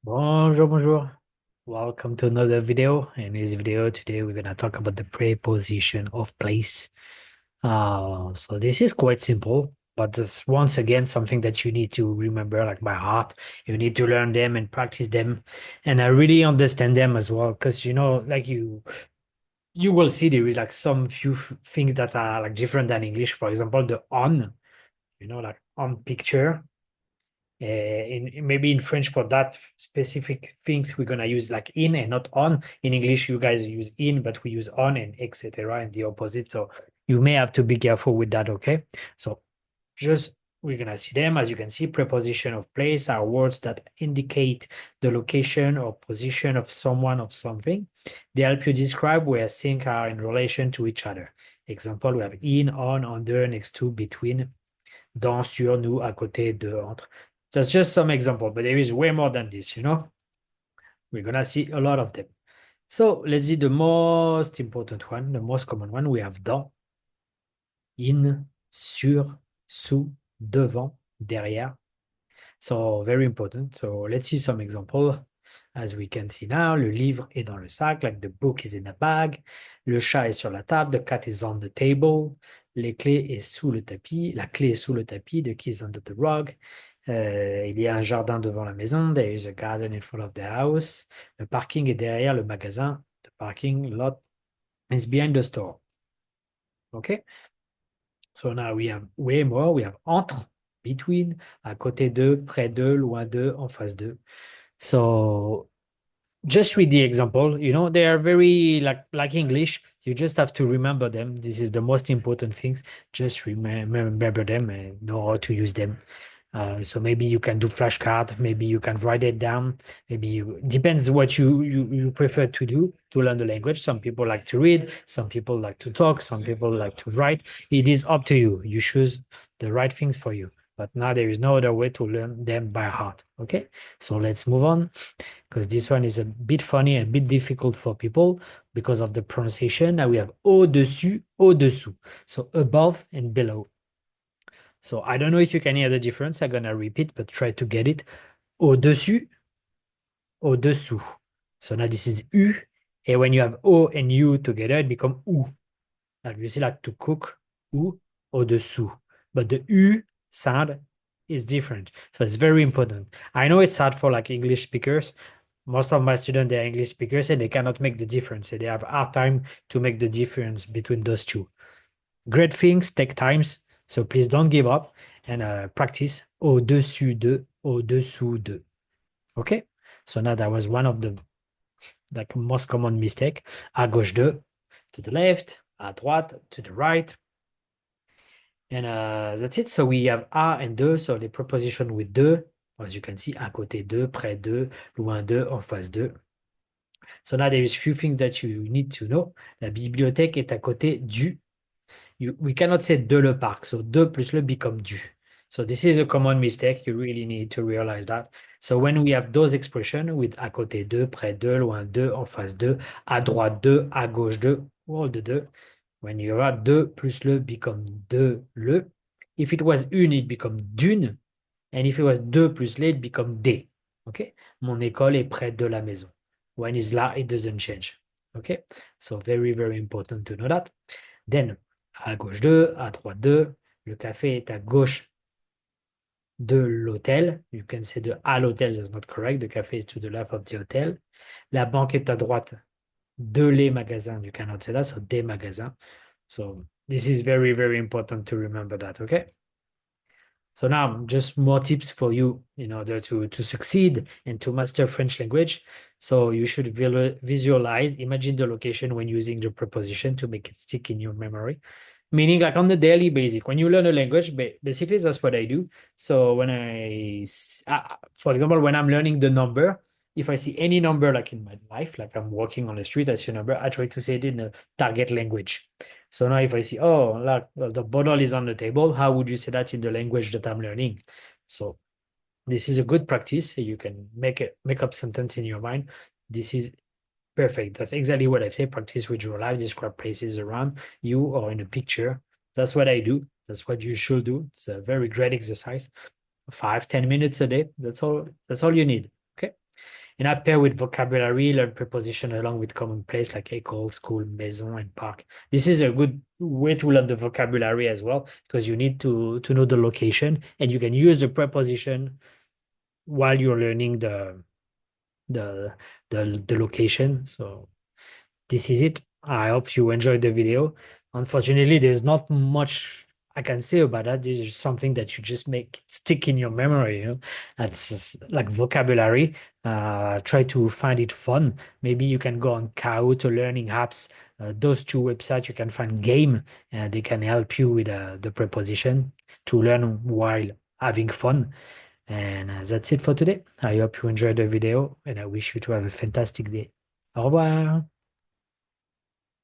Bonjour, bonjour. Welcome to another video. In this video today, we're gonna talk about the preposition of place. So this is quite simple, but this once again something that you need to remember like by heart. You need to learn them and practice them, and I really understand them as well because like you will see there is like some few things that are like different than English. For example, the on, like on picture. Maybe in French for that specific things we're gonna use like in and not on. In English, you guys use in, but we use on and etc. and the opposite. So you may have to be careful with that. Okay. So just we're gonna see them. As you can see, preposition of place are words that indicate the location or position of someone or something. They help you describe where things are in relation to each other. Example, we have in, on, under, next to, between, dans, sur, nous, à côté, de, entre. That's just some example, but there is way more than this. We're gonna see a lot of them. So let's see the most important one, the most common one. We have dans, in, sur, sous, devant, derrière. So very important. So let's see some example. As we can see now, le livre est dans le sac, like the book is in a bag. Le chat est sur la table, the cat is on the table. Les clés est sous le tapis, la clé est sous le tapis, the key is under the rug. Il y a un jardin devant la maison, there is a garden in front of the house. Le parking est derrière le magasin, the parking lot is behind the store. Okay? So now we have way more. We have entre, between, à côté de, près de, loin de, en face de. So just read the example. They are very like English. You just have to remember them. This is the most important things. Just remember them and know how to use them. So maybe you can do flashcard. Maybe you can write it down. Maybe you depends what you prefer to do to learn the language. Some people like to read. Some people like to talk. Some people like to write. It is up to you. You choose the right things for you. But now there is no other way to learn them by heart. Okay, so let's move on because this one is a bit funny and a bit difficult for people because of the pronunciation. Now we have au-dessus, au-dessous. So above and below. So I don't know if you can hear the difference. I'm gonna repeat, but try to get it. Au-dessus, au-dessous. So now this is U. And when you have O and U together, it becomes OU. Like you see, like to cook, OU, au-dessous. But the U sound is different. So it's very important. I know it's hard for like English speakers. Most of my students, they're English speakers and they cannot make the difference. They have a hard time to make the difference between those two. Great things take times, so please don't give up and practice au-dessus de, au-dessous de. Okay? So now that was one of the like most common mistake. À gauche de, to the left, à droite, to the right. And that's it. So we have à and de, so the preposition with de, as you can see, à côté de, près de, loin de, en face de. So now there is few things that you need to know. La bibliothèque est à côté du. We cannot say de le parc. So de plus le become du. So this is a common mistake. You really need to realize that. So when we have those expressions with à côté de, près de, loin de, en face de, à droite de, à gauche de, all the de, when you have de plus le become de le. If it was une, it become d'une. And if it was de plus le, it become des. Okay? Mon école est près de la maison. When it's là, it doesn't change. Okay? So very, very important to know that. Then, à gauche de, à droite de, le café est à gauche de l'hôtel. You can say de à l'hôtel, that's not correct. The café is to the left of the hotel. La banque est à droite de les magasins. You cannot say that, so des magasins. So this is very, very important to remember that, okay? So now just more tips for you in order to succeed and to master French language. So you should visualize, imagine the location when using the preposition to make it stick in your memory. Meaning like on the daily basis, when you learn a language, basically that's what I do. So when for example, when I'm learning the number, if I see any number like in my life, like I'm walking on the street, I see a number, I try to say it in a target language. So now if I see, oh, like the bottle is on the table, how would you say that in the language that I'm learning? So this is a good practice. You can make up sentence in your mind. This is perfect. That's exactly what I say. Practice with your life, describe places around you or in a picture. That's what I do. That's what you should do. It's a very great exercise. 5, 10 minutes a day. That's all you need. Okay. And I pair with vocabulary, learn preposition along with common place like école, school, maison, and park. This is a good way to learn the vocabulary as well, because you need to know the location, and you can use the preposition while you're learning the the location. So this is it. I hope you enjoyed the video. Unfortunately, there's not much I can say about that. This is something that you just make stick in your memory, you know. That's like vocabulary. Try to find it fun. Maybe you can go on Kahoot or learning apps. Those two websites you can find game. They can help you with the preposition to learn while having fun. And that's it for today. I hope you enjoyed the video and I wish you to have a fantastic day. Au revoir.